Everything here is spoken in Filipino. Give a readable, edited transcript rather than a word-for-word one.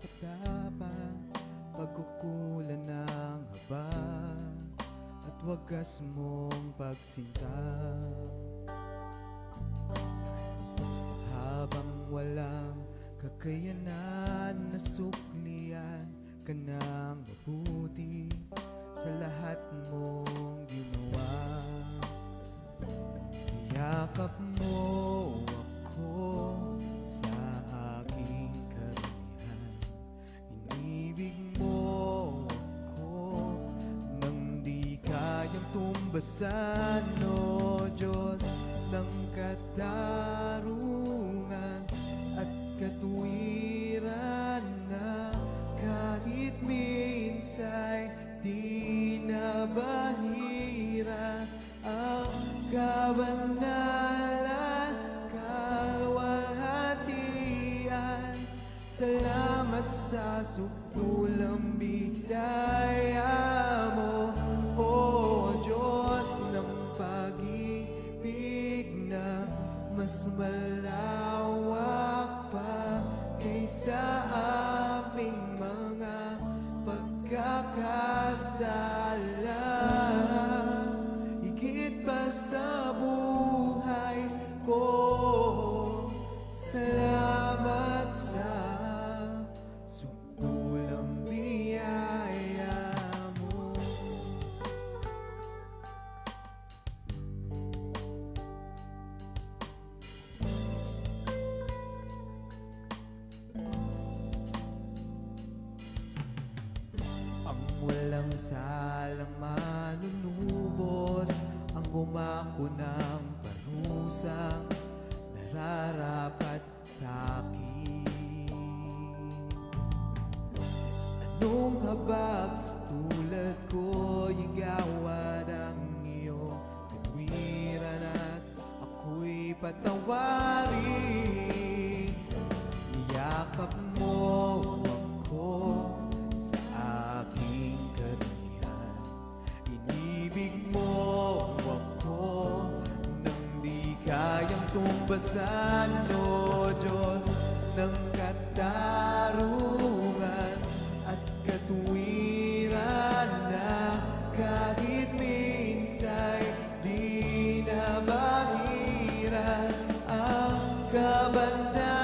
kapatapan, pagkukulan ng haba at wagas mong pagsinta. Habang walang kakayanan na suklian ka ng mabuti sa lahat mong ginawa. Yakap mo ako sa aking karamihan, inibig mo ako nang di kayang tumbasan, O Diyos ng katarungan at katuwiran na kahit minsa'y di na bahira ang kabanalan, kalwalhatian. Salamat sa sukdulang biyaya mo, O Diyos ng pag-ibig na mas malawak pa kaysa aming mga pagkakasala. Higit pa sa buhay ko, salamat sa sukdulang biyaya mo. Ang walang salang manunubos, ang gumako ng parusang nararapat sa'kin. Anong habag sa tulad ko'y igawad ang iyong katwiran at ako'y patawarin. Niyakap mo ako sa aking karamihan, inibig mo ako nang di kayang tumbasan, O Diyos ng katarungan at katuwiran na kahit minsa'y di na mahiran ang kabanalan,